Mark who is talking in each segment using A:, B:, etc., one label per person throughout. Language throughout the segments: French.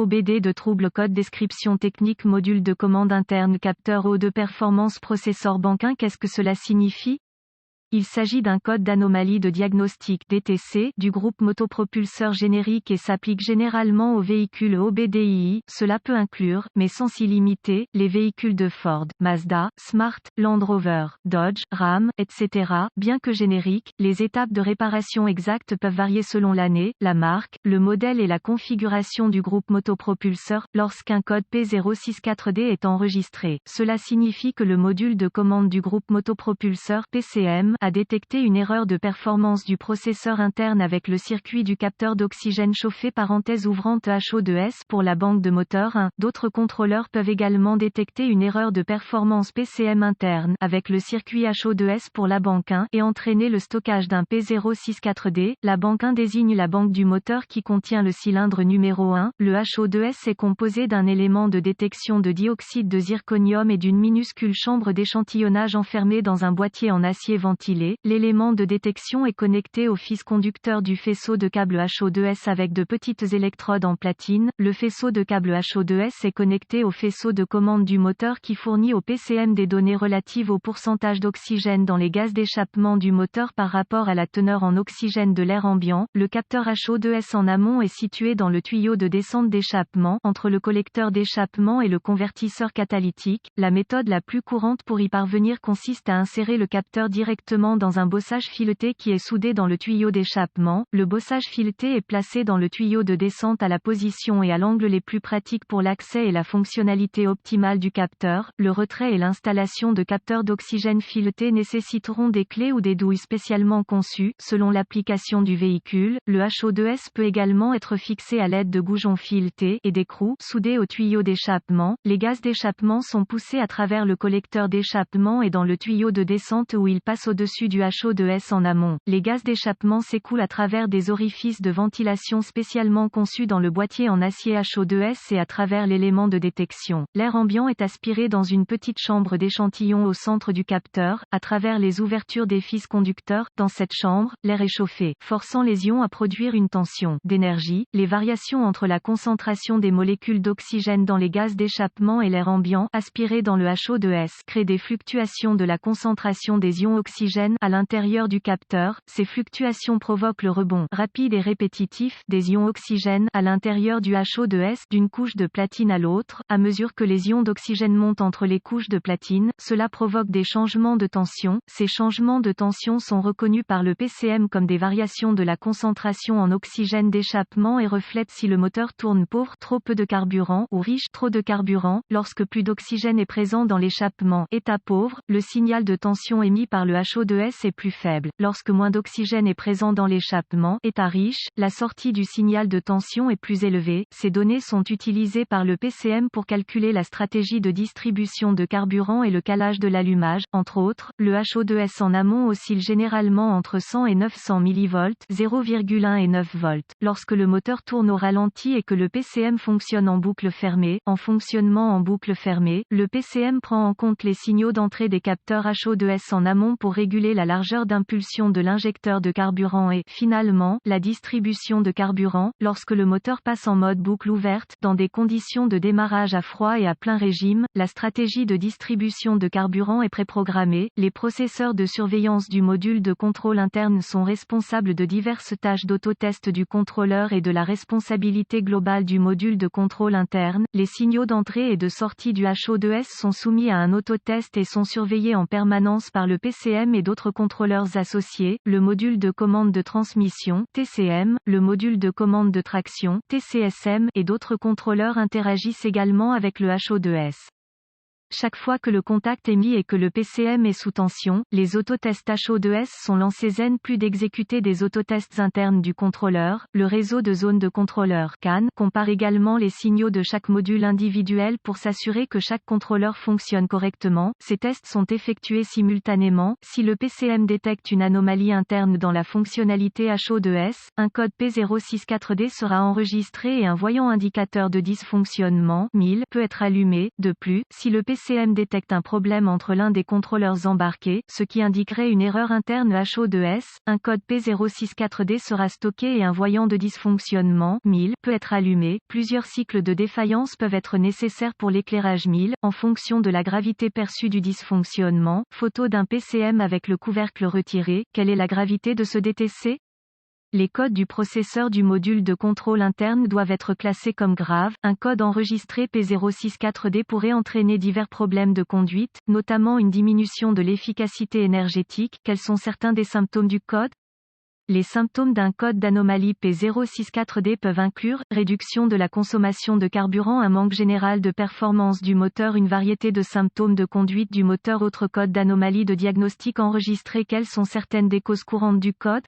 A: OBD de trouble code description technique module de commande interne capteur haut de performance processeur bancain. Qu'est-ce que cela signifie? Il s'agit d'un code d'anomalie de diagnostic (DTC) du groupe motopropulseur générique et s'applique généralement aux véhicules OBDII. Cela peut inclure, mais sans s'y limiter, les véhicules de Ford, Mazda, Smart, Land Rover, Dodge, Ram, etc. Bien que génériques, les étapes de réparation exactes peuvent varier selon l'année, la marque, le modèle et la configuration du groupe motopropulseur. Lorsqu'un code P064D est enregistré, cela signifie que le module de commande du groupe motopropulseur PCM a détecté une erreur de performance du processeur interne avec le circuit du capteur d'oxygène chauffé ouvrante HO2S pour la banque de moteur 1. D'autres contrôleurs peuvent également détecter une erreur de performance PCM interne avec le circuit HO2S pour la banque 1 et entraîner le stockage d'un P064D. La banque 1 désigne la banque du moteur qui contient le cylindre numéro 1. Le HO2S est composé d'un élément de détection de dioxyde de zirconium et d'une minuscule chambre d'échantillonnage enfermée dans un boîtier en acier ventilé. L'élément de détection est connecté au fil conducteur du faisceau de câble HO2S avec de petites électrodes en platine. Le faisceau de câble HO2S est connecté au faisceau de commande du moteur qui fournit au PCM des données relatives au pourcentage d'oxygène dans les gaz d'échappement du moteur par rapport à la teneur en oxygène de l'air ambiant. Le capteur HO2S en amont est situé dans le tuyau de descente d'échappement, entre le collecteur d'échappement et le convertisseur catalytique. La méthode la plus courante pour y parvenir consiste à insérer le capteur directement dans un bossage fileté qui est soudé dans le tuyau d'échappement. Le bossage fileté est placé dans le tuyau de descente à la position et à l'angle les plus pratiques pour l'accès et la fonctionnalité optimale du capteur. Le retrait et l'installation de capteurs d'oxygène fileté nécessiteront des clés ou des douilles spécialement conçues, selon l'application du véhicule. Le HO2S peut également être fixé à l'aide de goujons filetés et d'écrous soudés au tuyau d'échappement. Les gaz d'échappement sont poussés à travers le collecteur d'échappement et dans le tuyau de descente où ils passent au-dessus du HO2S en amont. Les gaz d'échappement s'écoulent à travers des orifices de ventilation spécialement conçus dans le boîtier en acier HO2S et à travers l'élément de détection. L'air ambiant est aspiré dans une petite chambre d'échantillons au centre du capteur, à travers les ouvertures des fils conducteurs. Dans cette chambre, l'air est chauffé, forçant les ions à produire une tension d'énergie. Les variations entre la concentration des molécules d'oxygène dans les gaz d'échappement et l'air ambiant aspiré dans le HO2S créent des fluctuations de la concentration des ions oxygène à l'intérieur du capteur. Ces fluctuations provoquent le rebond rapide et répétitif des ions oxygène à l'intérieur du HO2S d'une couche de platine à l'autre. À mesure que les ions d'oxygène montent entre les couches de platine, cela provoque des changements de tension. Ces changements de tension sont reconnus par le PCM comme des variations de la concentration en oxygène d'échappement et reflètent si le moteur tourne pauvre, trop peu de carburant, ou riche, trop de carburant. Lorsque plus d'oxygène est présent dans l'échappement, état pauvre, le signal de tension émis par le HO2S est plus faible. Lorsque moins d'oxygène est présent dans l'échappement, état riche, la sortie du signal de tension est plus élevée. Ces données sont utilisées par le PCM pour calculer la stratégie de distribution de carburant et le calage de l'allumage. Entre autres, le HO2S en amont oscille généralement entre 100 et 900 mV, 0,1 et 9 volts. Lorsque le moteur tourne au ralenti et que le PCM fonctionne en boucle fermée, en fonctionnement en boucle fermée, le PCM prend en compte les signaux d'entrée des capteurs HO2S en amont pour réguler la largeur d'impulsion de l'injecteur de carburant et, finalement, la distribution de carburant. Lorsque le moteur passe en mode boucle ouverte, dans des conditions de démarrage à froid et à plein régime, la stratégie de distribution de carburant est préprogrammée. Les processeurs de surveillance du module de contrôle interne sont responsables de diverses tâches d'autotest du contrôleur et de la responsabilité globale du module de contrôle interne. Les signaux d'entrée et de sortie du HO2S sont soumis à un autotest et sont surveillés en permanence par le PCM et d'autres contrôleurs associés, le module de commande de transmission, TCM, le module de commande de traction, TCSM, et d'autres contrôleurs interagissent également avec le HO2S. Chaque fois que le contact est mis et que le PCM est sous tension, les autotests HO2S sont lancés zen plus d'exécuter des autotests internes du contrôleur. Le réseau de zones de contrôleur CAN compare également les signaux de chaque module individuel pour s'assurer que chaque contrôleur fonctionne correctement. Ces tests sont effectués simultanément. Si le PCM détecte une anomalie interne dans la fonctionnalité HO2S, un code P064D sera enregistré et un voyant indicateur de dysfonctionnement 1000 peut être allumé. De plus, si le PCM PCM détecte un problème entre l'un des contrôleurs embarqués, ce qui indiquerait une erreur interne HO2S, un code P064D sera stocké et un voyant de dysfonctionnement 1000 peut être allumé. Plusieurs cycles de défaillance peuvent être nécessaires pour l'éclairage 1000, en fonction de la gravité perçue du dysfonctionnement. Photo d'un PCM avec le couvercle retiré, quelle est la gravité de ce DTC? Les codes du processeur du module de contrôle interne doivent être classés comme graves. Un code enregistré P064D pourrait entraîner divers problèmes de conduite, notamment une diminution de l'efficacité énergétique. Quels sont certains des symptômes du code? Les symptômes d'un code d'anomalie P064D peuvent inclure réduction de la consommation de carburant, un manque général de performance du moteur, une variété de symptômes de conduite du moteur. Autre code d'anomalie de diagnostic enregistré. Quelles sont certaines des causes courantes du code?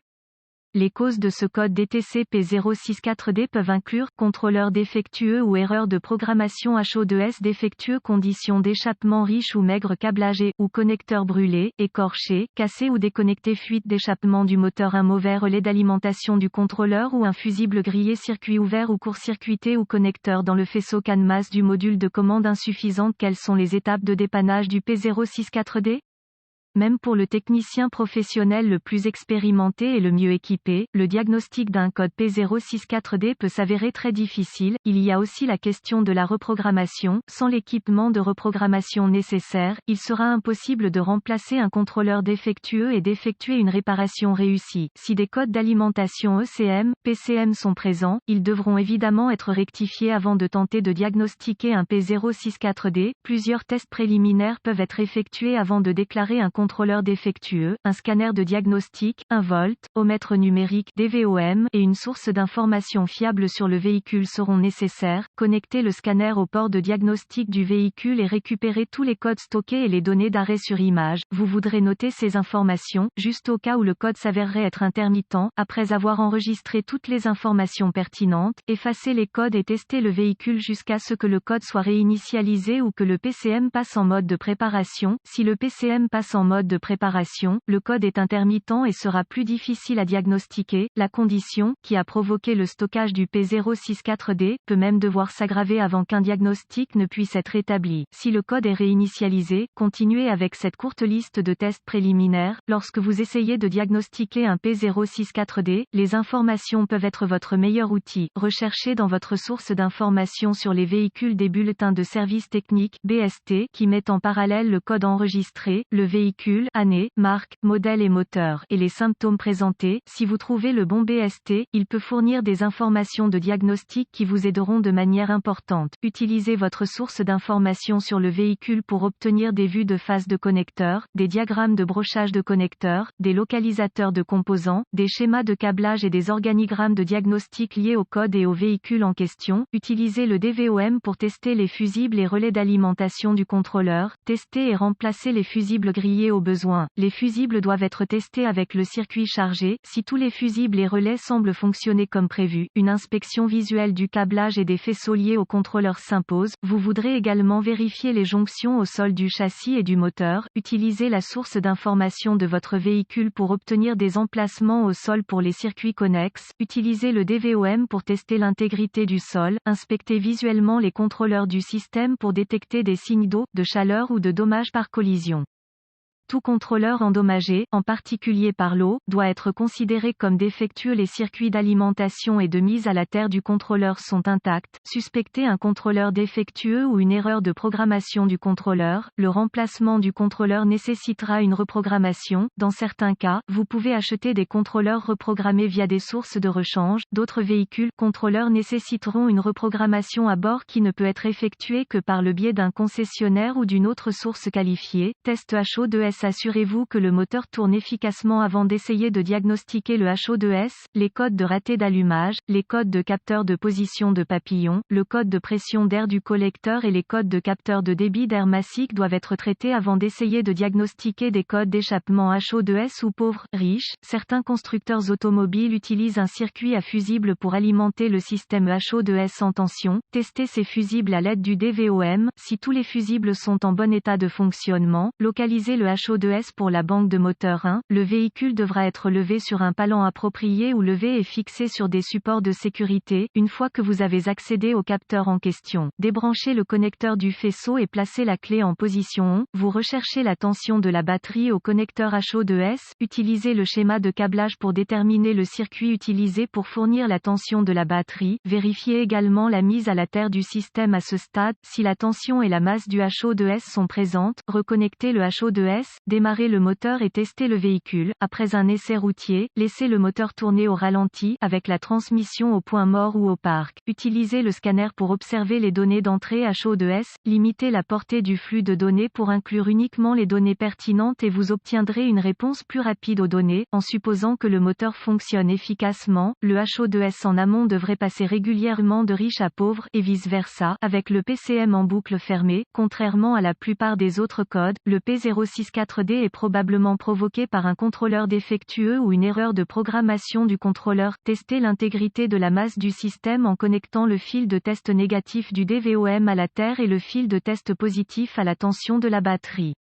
A: Les causes de ce code DTC P064D peuvent inclure contrôleur défectueux ou erreur de programmation HO2S défectueux, conditions d'échappement riches ou maigre, câblage ou connecteur brûlé, écorché, cassé ou déconnecté, fuite d'échappement du moteur, un mauvais relais d'alimentation du contrôleur ou un fusible grillé, circuit ouvert ou court-circuité ou connecteur dans le faisceau CAN-MAS du module de commande insuffisante. Quelles sont les étapes de dépannage du P064D? Même pour le technicien professionnel le plus expérimenté et le mieux équipé, le diagnostic d'un code P064D peut s'avérer très difficile. Il y a aussi la question de la reprogrammation. Sans l'équipement de reprogrammation nécessaire, il sera impossible de remplacer un contrôleur défectueux et d'effectuer une réparation réussie. Si des codes d'alimentation ECM, PCM sont présents, ils devront évidemment être rectifiés avant de tenter de diagnostiquer un P064D. Plusieurs tests préliminaires peuvent être effectués avant de déclarer un contrôleur défectueux, un scanner de diagnostic, un voltomètre numérique DVOM et une source d'information fiable sur le véhicule seront nécessaires. Connecter le scanner au port de diagnostic du véhicule et récupérer tous les codes stockés et les données d'arrêt sur image. Vous voudrez noter ces informations, juste au cas où le code s'avérerait être intermittent. Après avoir enregistré toutes les informations pertinentes, effacez les codes et testez le véhicule jusqu'à ce que le code soit réinitialisé ou que le PCM passe en mode de préparation. Si le PCM passe en mode de préparation, le code est intermittent et sera plus difficile à diagnostiquer. La condition, qui a provoqué le stockage du P064D, peut même devoir s'aggraver avant qu'un diagnostic ne puisse être établi. Si le code est réinitialisé, continuez avec cette courte liste de tests préliminaires. Lorsque vous essayez de diagnostiquer un P064D, les informations peuvent être votre meilleur outil. Recherchez dans votre source d'informations sur les véhicules des bulletins de service technique, BST, qui mettent en parallèle le code enregistré, le véhicule, année, marque, modèle et moteur, et les symptômes présentés. Si vous trouvez le bon BST, il peut fournir des informations de diagnostic qui vous aideront de manière importante. Utilisez votre source d'informations sur le véhicule pour obtenir des vues de face de connecteurs, des diagrammes de brochage de connecteurs, des localisateurs de composants, des schémas de câblage et des organigrammes de diagnostic liés au code et au véhicule en question. Utilisez le DVOM pour tester les fusibles et relais d'alimentation du contrôleur. Tester et remplacer les fusibles grillés au besoin. Les fusibles doivent être testés avec le circuit chargé. Si tous les fusibles et relais semblent fonctionner comme prévu, une inspection visuelle du câblage et des faisceaux liés au contrôleur s'impose. Vous voudrez également vérifier les jonctions au sol du châssis et du moteur. Utilisez la source d'information de votre véhicule pour obtenir des emplacements au sol pour les circuits connexes. Utilisez le DVOM pour tester l'intégrité du sol. Inspectez visuellement les contrôleurs du système pour détecter des signes d'eau, de chaleur ou de dommages par collision. Tout contrôleur endommagé, en particulier par l'eau, doit être considéré comme défectueux. Les circuits d'alimentation et de mise à la terre du contrôleur sont intacts. Suspectez un contrôleur défectueux ou une erreur de programmation du contrôleur. Le remplacement du contrôleur nécessitera une reprogrammation. Dans certains cas, vous pouvez acheter des contrôleurs reprogrammés via des sources de rechange. D'autres véhicules contrôleurs nécessiteront une reprogrammation à bord qui ne peut être effectuée que par le biais d'un concessionnaire ou d'une autre source qualifiée. Test HO2S. Assurez-vous que le moteur tourne efficacement avant d'essayer de diagnostiquer le HO2S. Les codes de raté d'allumage, les codes de capteur de position de papillon, le code de pression d'air du collecteur et les codes de capteur de débit d'air massique doivent être traités avant d'essayer de diagnostiquer des codes d'échappement HO2S ou pauvres, riches. Certains constructeurs automobiles utilisent un circuit à fusibles pour alimenter le système HO2S en tension. Testez ces fusibles à l'aide du DVOM. Si tous les fusibles sont en bon état de fonctionnement, localisez le HO2S pour la banque de moteur 1, le véhicule devra être levé sur un palan approprié ou levé et fixé sur des supports de sécurité. Une fois que vous avez accédé au capteur en question, débranchez le connecteur du faisceau et placez la clé en position on. Vous recherchez la tension de la batterie au connecteur HO2S. Utilisez le schéma de câblage pour déterminer le circuit utilisé pour fournir la tension de la batterie. Vérifiez également la mise à la terre du système à ce stade. Si la tension et la masse du HO2S sont présentes, reconnectez le HO2S, démarrez le moteur et testez le véhicule. Après un essai routier, laissez le moteur tourner au ralenti, avec la transmission au point mort ou au parc. Utilisez le scanner pour observer les données d'entrée HO2S. Limitez la portée du flux de données pour inclure uniquement les données pertinentes et vous obtiendrez une réponse plus rapide aux données. En supposant que le moteur fonctionne efficacement, le HO2S en amont devrait passer régulièrement de riche à pauvre, et vice-versa, avec le PCM en boucle fermée. Contrairement à la plupart des autres codes, le P064D est probablement provoqué par un contrôleur défectueux ou une erreur de programmation du contrôleur. Testez l'intégrité de la masse du système en connectant le fil de test négatif du DVOM à la terre et le fil de test positif à la tension de la batterie.